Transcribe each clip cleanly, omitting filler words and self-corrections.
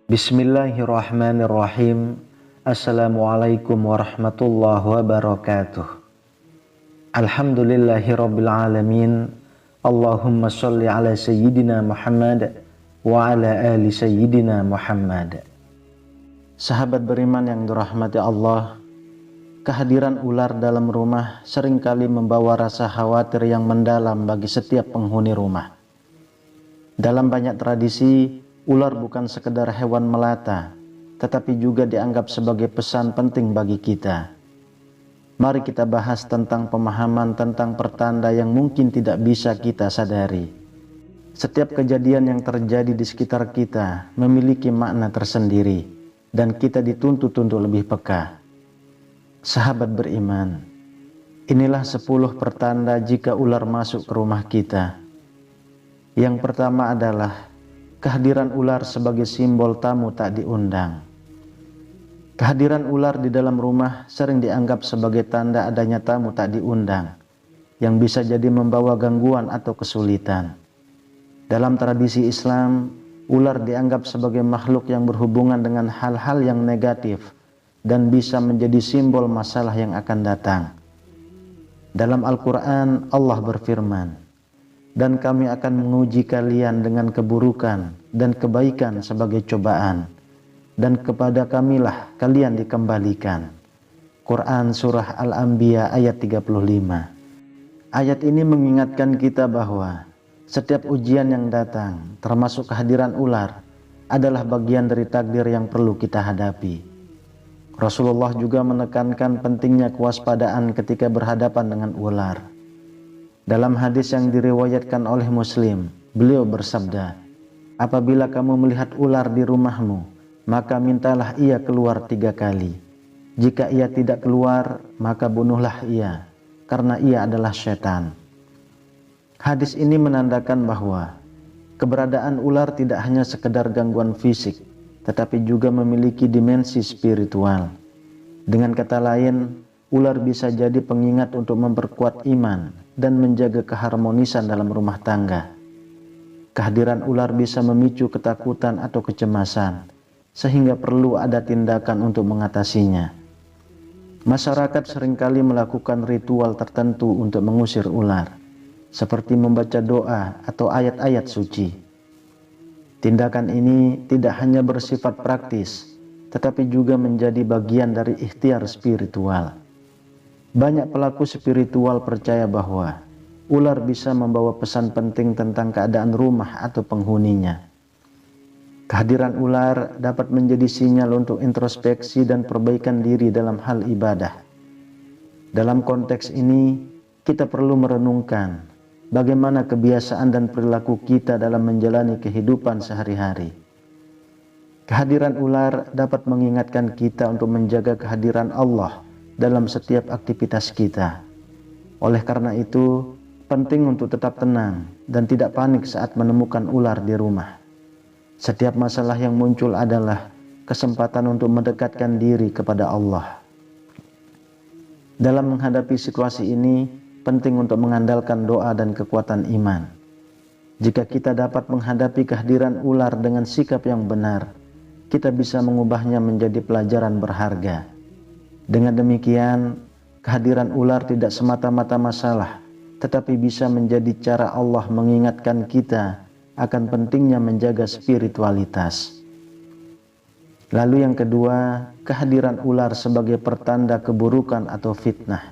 Bismillahirrahmanirrahim. Assalamualaikum warahmatullahi wabarakatuh. Alhamdulillahirabbil alamin. Allahumma sholli ala sayyidina Muhammad wa ala ali sayyidina Muhammad. Sahabat beriman yang dirahmati Allah, kehadiran ular dalam rumah seringkali membawa rasa khawatir yang mendalam bagi setiap penghuni rumah. Dalam banyak tradisi, ular bukan sekedar hewan melata, tetapi juga dianggap sebagai pesan penting bagi kita. Mari kita bahas tentang pemahaman tentang pertanda yang mungkin tidak bisa kita sadari. Setiap kejadian yang terjadi di sekitar kita memiliki makna tersendiri, dan kita dituntut untuk lebih peka. Sahabat beriman, inilah 10 pertanda jika ular masuk ke rumah kita. Yang pertama adalah kehadiran ular sebagai simbol tamu tak diundang. Kehadiran ular di dalam rumah sering dianggap sebagai tanda adanya tamu tak diundang, yang bisa jadi membawa gangguan atau kesulitan. Dalam tradisi Islam, ular dianggap sebagai makhluk yang berhubungan dengan hal-hal yang negatif dan bisa menjadi simbol masalah yang akan datang. Dalam Al-Quran, Allah berfirman, "Dan kami akan menguji kalian dengan keburukan dan kebaikan sebagai cobaan, dan kepada kamilah kalian dikembalikan." Quran Surah Al-Anbiya ayat 35. Ayat ini mengingatkan kita bahwa setiap ujian yang datang, termasuk kehadiran ular, adalah bagian dari takdir yang perlu kita hadapi. Rasulullah juga menekankan pentingnya kewaspadaan ketika berhadapan dengan ular. Dalam hadis yang diriwayatkan oleh Muslim, beliau bersabda, "Apabila kamu melihat ular di rumahmu, maka mintalah ia keluar 3 kali. Jika ia tidak keluar, maka bunuhlah ia, karena ia adalah setan." Hadis ini menandakan bahwa keberadaan ular tidak hanya sekedar gangguan fisik, tetapi juga memiliki dimensi spiritual. Dengan kata lain, ular bisa jadi pengingat untuk memperkuat iman dan menjaga keharmonisan dalam rumah tangga. Kehadiran ular bisa memicu ketakutan atau kecemasan, sehingga perlu ada tindakan untuk mengatasinya. Masyarakat seringkali melakukan ritual tertentu untuk mengusir ular, seperti membaca doa atau ayat-ayat suci. Tindakan ini tidak hanya bersifat praktis, tetapi juga menjadi bagian dari ikhtiar spiritual. Banyak pelaku spiritual percaya bahwa ular bisa membawa pesan penting tentang keadaan rumah atau penghuninya. Kehadiran ular dapat menjadi sinyal untuk introspeksi dan perbaikan diri dalam hal ibadah. Dalam konteks ini, kita perlu merenungkan bagaimana kebiasaan dan perilaku kita dalam menjalani kehidupan sehari-hari. Kehadiran ular dapat mengingatkan kita untuk menjaga kehadiran Allah dalam setiap aktivitas kita. Oleh karena itu, penting untuk tetap tenang dan tidak panik saat menemukan ular di rumah. Setiap masalah yang muncul adalah kesempatan untuk mendekatkan diri kepada Allah. Dalam menghadapi situasi ini, penting untuk mengandalkan doa dan kekuatan iman. Jika kita dapat menghadapi kehadiran ular dengan sikap yang benar, kita bisa mengubahnya menjadi pelajaran berharga. Dengan demikian, kehadiran ular tidak semata-mata masalah, tetapi bisa menjadi cara Allah mengingatkan kita akan pentingnya menjaga spiritualitas. Lalu yang kedua, kehadiran ular sebagai pertanda keburukan atau fitnah.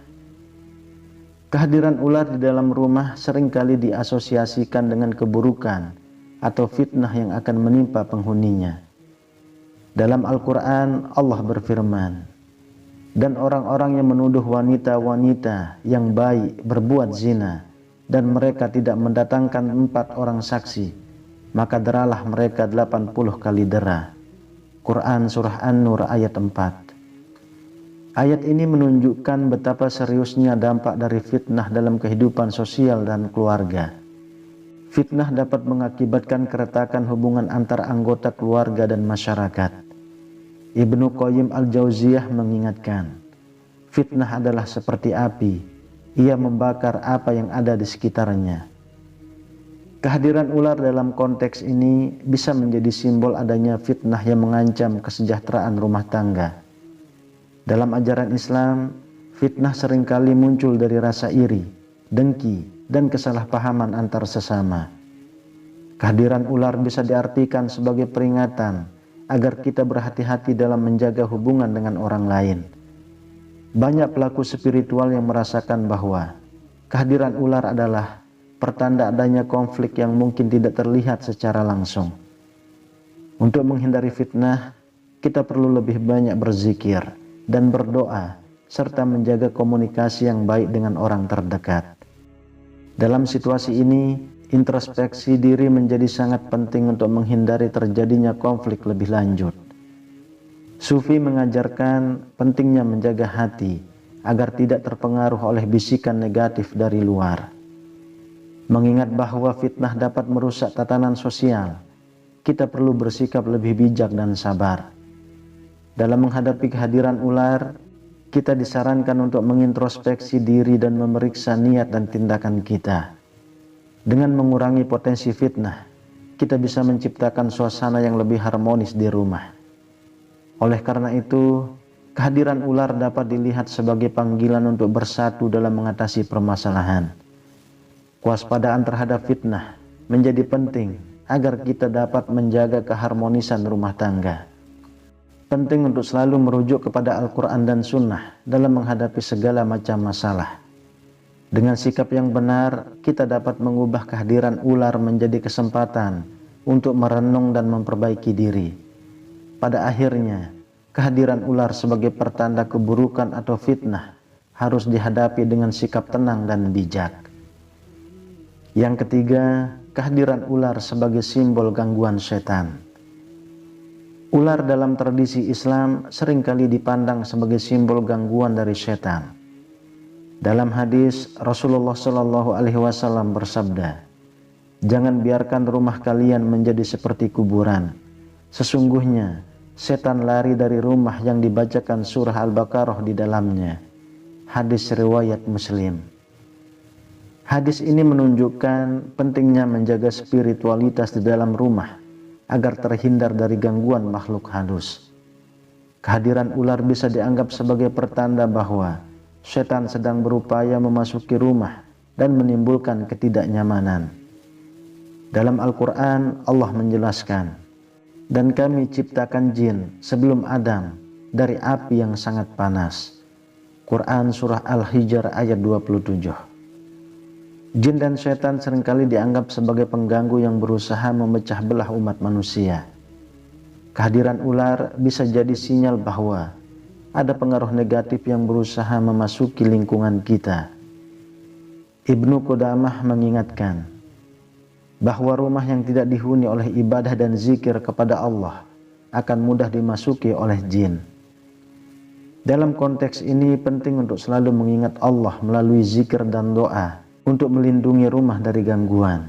Kehadiran ular di dalam rumah seringkali diasosiasikan dengan keburukan atau fitnah yang akan menimpa penghuninya. Dalam Al-Quran, Allah berfirman, "Dan orang-orang yang menuduh wanita-wanita yang baik berbuat zina, dan mereka tidak mendatangkan 4 orang saksi, maka deralah mereka 80 kali dera." Quran Surah An-Nur ayat 4. Ayat ini menunjukkan betapa seriusnya dampak dari fitnah dalam kehidupan sosial dan keluarga. Fitnah dapat mengakibatkan keretakan hubungan antar anggota keluarga dan masyarakat. Ibnu Qayyim Al-Jauziyah mengingatkan, fitnah adalah seperti api, ia membakar apa yang ada di sekitarnya. Kehadiran ular dalam konteks ini bisa menjadi simbol adanya fitnah yang mengancam kesejahteraan rumah tangga. Dalam ajaran Islam, fitnah seringkali muncul dari rasa iri, dengki, dan kesalahpahaman antar sesama. Kehadiran ular bisa diartikan sebagai peringatan agar kita berhati-hati dalam menjaga hubungan dengan orang lain. Banyak pelaku spiritual yang merasakan bahwa kehadiran ular adalah pertanda adanya konflik yang mungkin tidak terlihat secara langsung. Untuk menghindari fitnah, kita perlu lebih banyak berzikir dan berdoa, serta menjaga komunikasi yang baik dengan orang terdekat. Dalam situasi ini, introspeksi diri menjadi sangat penting untuk menghindari terjadinya konflik lebih lanjut. Sufi mengajarkan pentingnya menjaga hati agar tidak terpengaruh oleh bisikan negatif dari luar. Mengingat bahwa fitnah dapat merusak tatanan sosial, kita perlu bersikap lebih bijak dan sabar. Dalam menghadapi kehadiran ular, kita disarankan untuk mengintrospeksi diri dan memeriksa niat dan tindakan kita. Dengan mengurangi potensi fitnah, kita bisa menciptakan suasana yang lebih harmonis di rumah. Oleh karena itu, kehadiran ular dapat dilihat sebagai panggilan untuk bersatu dalam mengatasi permasalahan. Kewaspadaan terhadap fitnah menjadi penting agar kita dapat menjaga keharmonisan rumah tangga. Penting untuk selalu merujuk kepada Al-Quran dan Sunnah dalam menghadapi segala macam masalah. Dengan sikap yang benar, kita dapat mengubah kehadiran ular menjadi kesempatan untuk merenung dan memperbaiki diri. Pada akhirnya, kehadiran ular sebagai pertanda keburukan atau fitnah harus dihadapi dengan sikap tenang dan bijak. Yang ketiga, kehadiran ular sebagai simbol gangguan setan. Ular dalam tradisi Islam seringkali dipandang sebagai simbol gangguan dari setan. Dalam hadis, Rasulullah Shallallahu Alaihi Wasallam bersabda, "Jangan biarkan rumah kalian menjadi seperti kuburan. Sesungguhnya setan lari dari rumah yang dibacakan surah Al-Baqarah di dalamnya." Hadis riwayat Muslim. Hadis ini menunjukkan pentingnya menjaga spiritualitas di dalam rumah agar terhindar dari gangguan makhluk halus. Kehadiran ular bisa dianggap sebagai pertanda bahwa setan sedang berupaya memasuki rumah dan menimbulkan ketidaknyamanan. Dalam Al-Quran, Allah menjelaskan, "Dan kami ciptakan jin sebelum Adam dari api yang sangat panas." Quran Surah Al-Hijr ayat 27. Jin dan setan seringkali dianggap sebagai pengganggu yang berusaha memecah belah umat manusia. Kehadiran ular bisa jadi sinyal bahwa ada pengaruh negatif yang berusaha memasuki lingkungan kita. Ibnu Qudamah mengingatkan bahwa rumah yang tidak dihuni oleh ibadah dan zikir kepada Allah akan mudah dimasuki oleh jin. Dalam konteks ini penting untuk selalu mengingat Allah melalui zikir dan doa untuk melindungi rumah dari gangguan.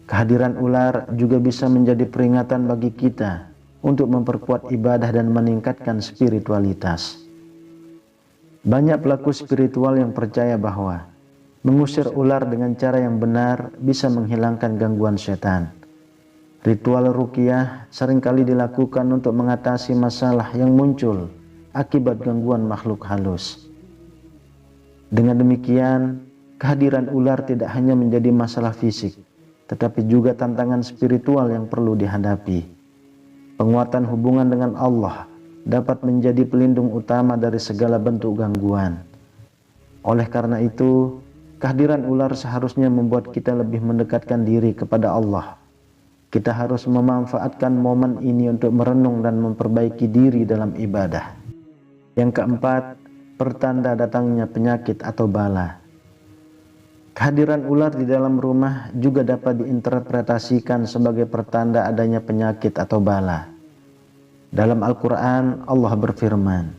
Kehadiran ular juga bisa menjadi peringatan bagi kita untuk memperkuat ibadah dan meningkatkan spiritualitas. Banyak pelaku spiritual yang percaya bahwa mengusir ular dengan cara yang benar bisa menghilangkan gangguan setan. Ritual ruqyah seringkali dilakukan untuk mengatasi masalah yang muncul akibat gangguan makhluk halus. Dengan demikian, kehadiran ular tidak hanya menjadi masalah fisik, tetapi juga tantangan spiritual yang perlu dihadapi. Penguatan hubungan dengan Allah dapat menjadi pelindung utama dari segala bentuk gangguan. Oleh karena itu, kehadiran ular seharusnya membuat kita lebih mendekatkan diri kepada Allah. Kita harus memanfaatkan momen ini untuk merenung dan memperbaiki diri dalam ibadah. Yang keempat, pertanda datangnya penyakit atau bala. Kehadiran ular di dalam rumah juga dapat diinterpretasikan sebagai pertanda adanya penyakit atau bala. Dalam Al-Quran, Allah berfirman,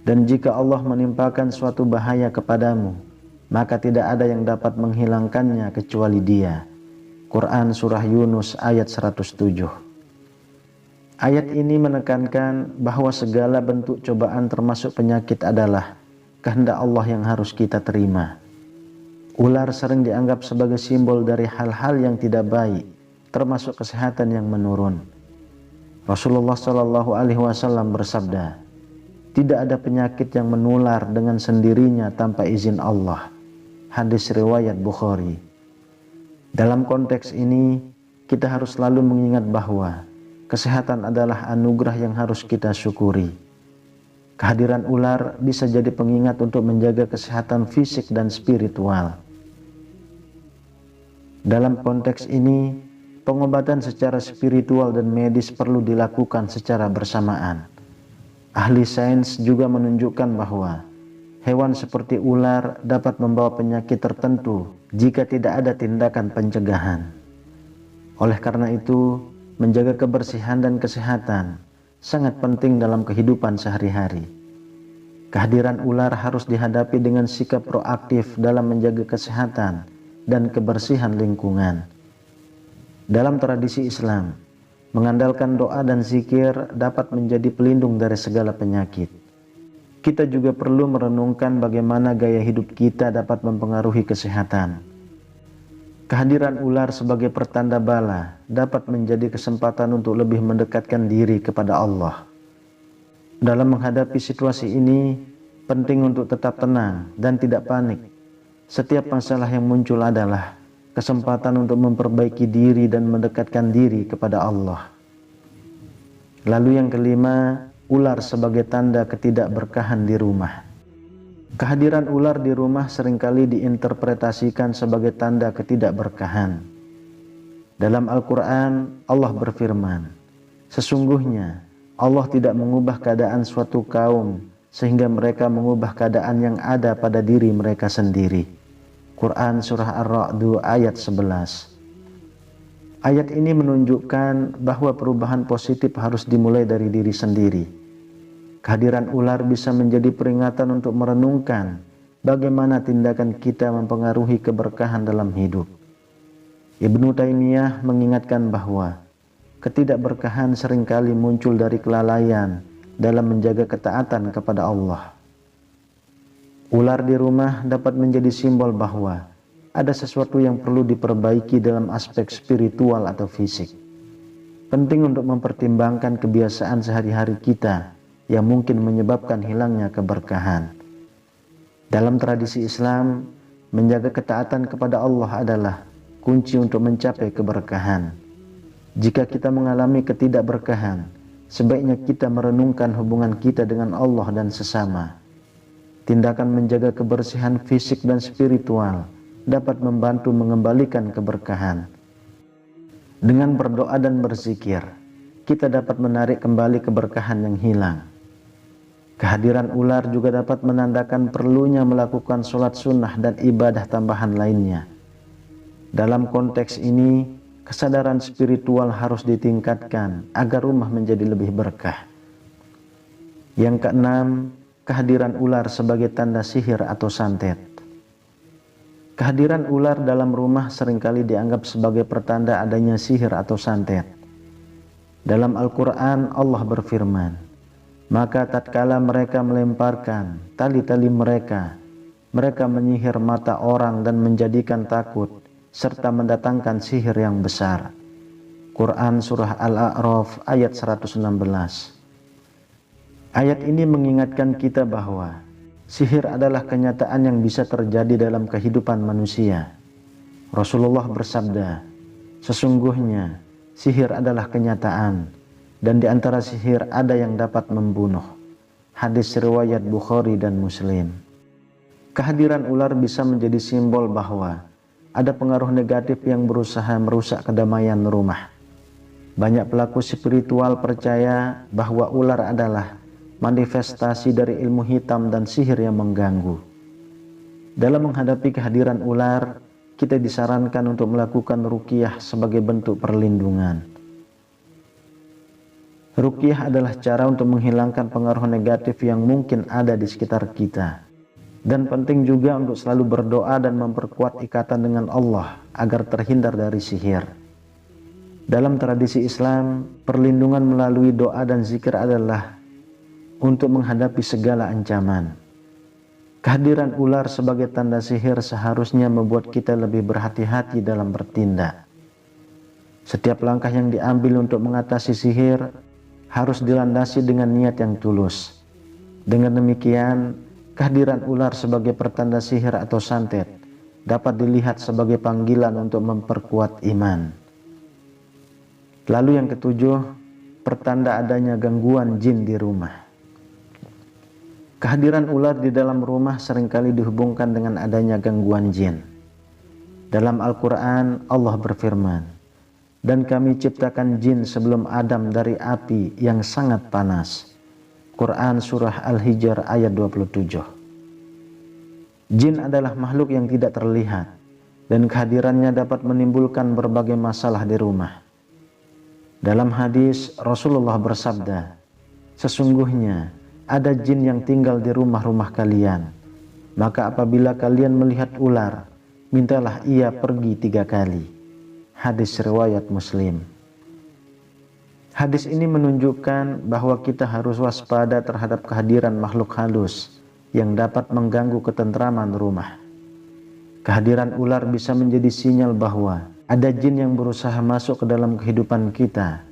"Dan jika Allah menimpakan suatu bahaya kepadamu, maka tidak ada yang dapat menghilangkannya kecuali Dia." Quran Surah Yunus ayat 107. Ayat ini menekankan bahwa segala bentuk cobaan termasuk penyakit adalah kehendak Allah yang harus kita terima. Ular sering dianggap sebagai simbol dari hal-hal yang tidak baik, termasuk kesehatan yang menurun. Rasulullah Shallallahu Alaihi Wasallam bersabda, "Tidak ada penyakit yang menular dengan sendirinya tanpa izin Allah." Hadis riwayat Bukhari. Dalam konteks ini, kita harus selalu mengingat bahwa kesehatan adalah anugerah yang harus kita syukuri. Kehadiran ular bisa jadi pengingat untuk menjaga kesehatan fisik dan spiritual. Dalam konteks ini, pengobatan secara spiritual dan medis perlu dilakukan secara bersamaan. Ahli sains juga menunjukkan bahwa hewan seperti ular dapat membawa penyakit tertentu jika tidak ada tindakan pencegahan. Oleh karena itu, menjaga kebersihan dan kesehatan sangat penting dalam kehidupan sehari-hari. Kehadiran ular harus dihadapi dengan sikap proaktif dalam menjaga kesehatan dan kebersihan lingkungan. Dalam tradisi Islam, mengandalkan doa dan zikir dapat menjadi pelindung dari segala penyakit. Kita juga perlu merenungkan bagaimana gaya hidup kita dapat mempengaruhi kesehatan. Kehadiran ular sebagai pertanda bala dapat menjadi kesempatan untuk lebih mendekatkan diri kepada Allah. Dalam menghadapi situasi ini, penting untuk tetap tenang dan tidak panik. Setiap masalah yang muncul adalah kesempatan untuk memperbaiki diri dan mendekatkan diri kepada Allah. Lalu yang kelima, ular sebagai tanda ketidakberkahan di rumah. Kehadiran ular di rumah seringkali diinterpretasikan sebagai tanda ketidakberkahan. Dalam Al-Quran, Allah berfirman, "Sesungguhnya Allah tidak mengubah keadaan suatu kaum sehingga mereka mengubah keadaan yang ada pada diri mereka sendiri." Quran Surah Ar-Ra'd ayat 11. Ayat ini menunjukkan bahwa perubahan positif harus dimulai dari diri sendiri. Kehadiran ular bisa menjadi peringatan untuk merenungkan bagaimana tindakan kita mempengaruhi keberkahan dalam hidup. Ibnu Taimiyah mengingatkan bahwa ketidakberkahan seringkali muncul dari kelalaian dalam menjaga ketaatan kepada Allah. Ular di rumah dapat menjadi simbol bahwa ada sesuatu yang perlu diperbaiki dalam aspek spiritual atau fisik. Penting untuk mempertimbangkan kebiasaan sehari-hari kita yang mungkin menyebabkan hilangnya keberkahan. Dalam tradisi Islam, menjaga ketaatan kepada Allah adalah kunci untuk mencapai keberkahan. Jika kita mengalami ketidakberkahan, sebaiknya kita merenungkan hubungan kita dengan Allah dan sesama. Tindakan menjaga kebersihan fisik dan spiritual dapat membantu mengembalikan keberkahan. Dengan berdoa dan berzikir, kita dapat menarik kembali keberkahan yang hilang. Kehadiran ular juga dapat menandakan perlunya melakukan sholat sunnah dan ibadah tambahan lainnya. Dalam konteks ini, kesadaran spiritual harus ditingkatkan agar rumah menjadi lebih berkah. Yang keenam, kehadiran ular sebagai tanda sihir atau santet. Kehadiran ular dalam rumah seringkali dianggap sebagai pertanda adanya sihir atau santet. Dalam Al-Quran, Allah berfirman, "Maka tatkala mereka melemparkan tali-tali mereka, mereka menyihir mata orang dan menjadikan takut, serta mendatangkan sihir yang besar." Quran Surah Al-A'raf ayat 116. Ayat ini mengingatkan kita bahwa sihir adalah kenyataan yang bisa terjadi dalam kehidupan manusia. Rasulullah bersabda, "Sesungguhnya sihir adalah kenyataan, dan di antara sihir ada yang dapat membunuh." Hadis riwayat Bukhari dan Muslim. Kehadiran ular bisa menjadi simbol bahwa ada pengaruh negatif yang berusaha merusak kedamaian rumah. Banyak pelaku spiritual percaya bahwa ular adalah manifestasi dari ilmu hitam dan sihir yang mengganggu. Dalam menghadapi kehadiran ular, kita disarankan untuk melakukan ruqyah sebagai bentuk perlindungan. Ruqyah adalah cara untuk menghilangkan pengaruh negatif yang mungkin ada di sekitar kita. Dan penting juga untuk selalu berdoa dan memperkuat ikatan dengan Allah agar terhindar dari sihir. Dalam tradisi Islam, perlindungan melalui doa dan zikir adalah untuk menghadapi segala ancaman. Kehadiran ular sebagai tanda sihir seharusnya membuat kita lebih berhati-hati dalam bertindak. Setiap langkah yang diambil untuk mengatasi sihir harus dilandasi dengan niat yang tulus. Dengan demikian, kehadiran ular sebagai pertanda sihir atau santet dapat dilihat sebagai panggilan untuk memperkuat iman. Lalu yang ketujuh, pertanda adanya gangguan jin di rumah. Kehadiran ular di dalam rumah seringkali dihubungkan dengan adanya gangguan jin. Dalam Al-Quran, Allah berfirman, "Dan kami ciptakan jin sebelum Adam dari api yang sangat panas." Quran Surah Al-Hijr ayat 27. Jin adalah makhluk yang tidak terlihat, dan kehadirannya dapat menimbulkan berbagai masalah di rumah. Dalam hadis, Rasulullah bersabda, "Sesungguhnya ada jin yang tinggal di rumah-rumah kalian. Maka apabila kalian melihat ular, mintalah ia pergi 3 kali." Hadis riwayat Muslim. Hadis ini menunjukkan bahwa kita harus waspada terhadap kehadiran makhluk halus yang dapat mengganggu ketentraman rumah. Kehadiran ular bisa menjadi sinyal bahwa ada jin yang berusaha masuk ke dalam kehidupan kita.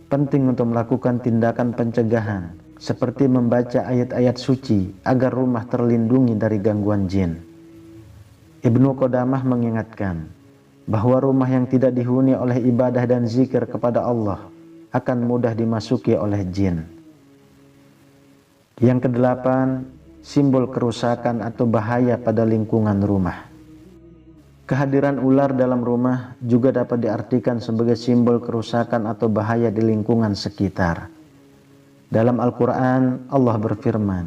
Penting untuk melakukan tindakan pencegahan seperti membaca ayat-ayat suci agar rumah terlindungi dari gangguan jin. Ibnu Qudamah mengingatkan bahwa rumah yang tidak dihuni oleh ibadah dan zikir kepada Allah akan mudah dimasuki oleh jin. Yang kedelapan, simbol kerusakan atau bahaya pada lingkungan rumah. Kehadiran ular dalam rumah juga dapat diartikan sebagai simbol kerusakan atau bahaya di lingkungan sekitar. Dalam Al-Quran, Allah berfirman,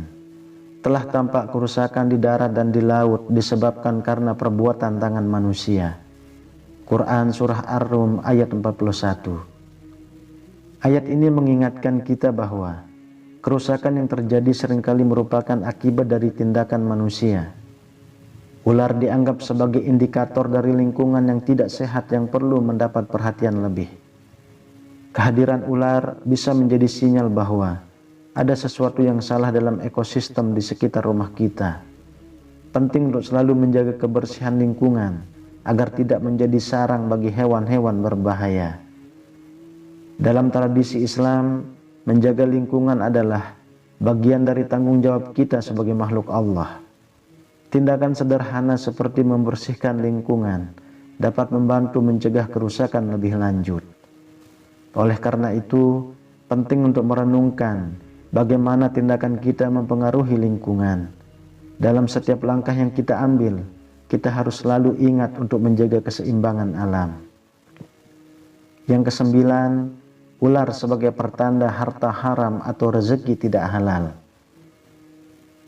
"Telah tampak kerusakan di darat dan di laut disebabkan karena perbuatan tangan manusia." Quran Surah Ar-Rum ayat 41. Ayat ini mengingatkan kita bahwa kerusakan yang terjadi seringkali merupakan akibat dari tindakan manusia. Ular dianggap sebagai indikator dari lingkungan yang tidak sehat yang perlu mendapat perhatian lebih. Kehadiran ular bisa menjadi sinyal bahwa ada sesuatu yang salah dalam ekosistem di sekitar rumah kita. Penting untuk selalu menjaga kebersihan lingkungan agar tidak menjadi sarang bagi hewan-hewan berbahaya. Dalam tradisi Islam, menjaga lingkungan adalah bagian dari tanggung jawab kita sebagai makhluk Allah. Tindakan sederhana seperti membersihkan lingkungan dapat membantu mencegah kerusakan lebih lanjut. Oleh karena itu, penting untuk merenungkan bagaimana tindakan kita mempengaruhi lingkungan. Dalam setiap langkah yang kita ambil, kita harus selalu ingat untuk menjaga keseimbangan alam. Yang kesembilan, ular sebagai pertanda harta haram atau rezeki tidak halal.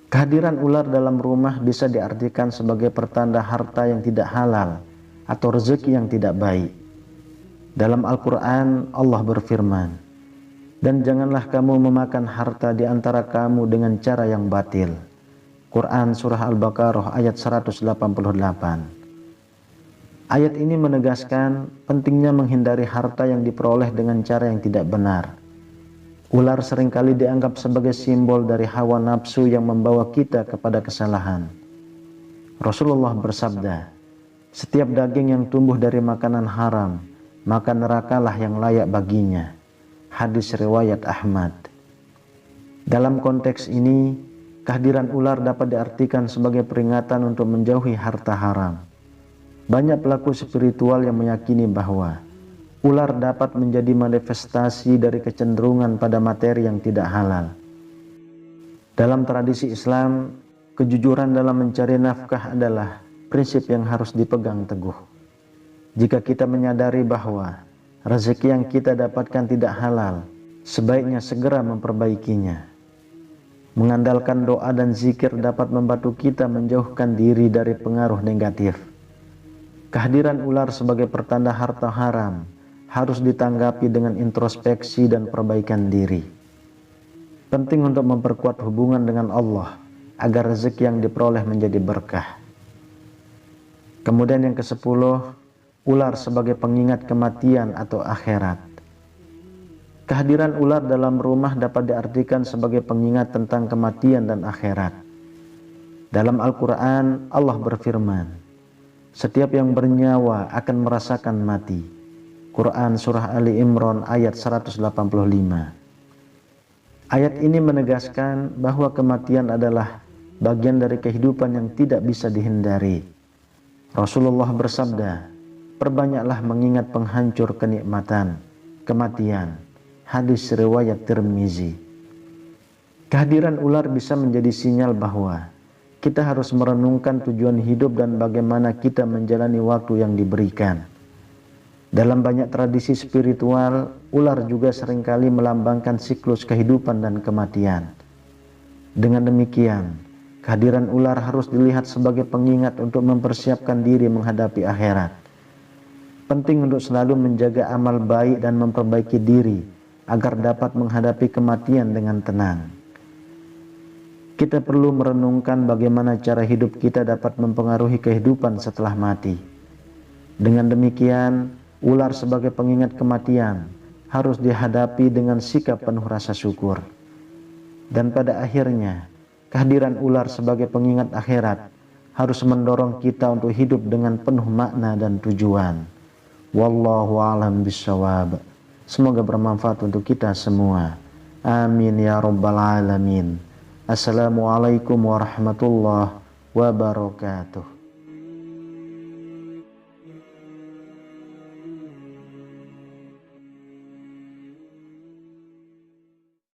Kehadiran ular dalam rumah bisa diartikan sebagai pertanda harta yang tidak halal atau rezeki yang tidak baik. Dalam Al-Quran, Allah berfirman, "Dan janganlah kamu memakan harta di antara kamu dengan cara yang batil." Quran Surah Al-Baqarah ayat 188. Ayat ini menegaskan pentingnya menghindari harta yang diperoleh dengan cara yang tidak benar. Ular seringkali dianggap sebagai simbol dari hawa nafsu yang membawa kita kepada kesalahan. Rasulullah bersabda, "Setiap daging yang tumbuh dari makanan haram, maka nerakalah yang layak baginya." Hadis riwayat Ahmad. Dalam konteks ini, kehadiran ular dapat diartikan sebagai peringatan untuk menjauhi harta haram. Banyak pelaku spiritual yang meyakini bahwa ular dapat menjadi manifestasi dari kecenderungan pada materi yang tidak halal. Dalam tradisi Islam, kejujuran dalam mencari nafkah adalah prinsip yang harus dipegang teguh. Jika kita menyadari bahwa rezeki yang kita dapatkan tidak halal, sebaiknya segera memperbaikinya. Mengandalkan doa dan zikir dapat membantu kita menjauhkan diri dari pengaruh negatif. Kehadiran ular sebagai pertanda harta haram harus ditanggapi dengan introspeksi dan perbaikan diri. Penting untuk memperkuat hubungan dengan Allah agar rezeki yang diperoleh menjadi berkah. Kemudian yang ke-10, ular sebagai pengingat kematian atau akhirat. Kehadiran ular dalam rumah dapat diartikan sebagai pengingat tentang kematian dan akhirat. Dalam Al-Quran Allah berfirman, setiap yang bernyawa akan merasakan mati. Quran Surah Ali Imran ayat 185. Ayat ini menegaskan bahwa kematian adalah bagian dari kehidupan yang tidak bisa dihindari. Rasulullah bersabda, perbanyaklah mengingat penghancur kenikmatan, kematian. Hadis riwayat Tirmizi. Kehadiran ular bisa menjadi sinyal bahwa kita harus merenungkan tujuan hidup dan bagaimana kita menjalani waktu yang diberikan. Dalam banyak tradisi spiritual, ular juga seringkali melambangkan siklus kehidupan dan kematian. Dengan demikian, kehadiran ular harus dilihat sebagai pengingat untuk mempersiapkan diri menghadapi akhirat. Penting untuk selalu menjaga amal baik dan memperbaiki diri agar dapat menghadapi kematian dengan tenang. Kita perlu merenungkan bagaimana cara hidup kita dapat mempengaruhi kehidupan setelah mati. Dengan demikian, ular sebagai pengingat kematian harus dihadapi dengan sikap penuh rasa syukur. Dan pada akhirnya, kehadiran ular sebagai pengingat akhirat harus mendorong kita untuk hidup dengan penuh makna dan tujuan. Wallahu a'lam bishawab. Semoga bermanfaat untuk kita semua. Amin ya rabbal alamin. Assalamualaikum warahmatullahi wabarakatuh.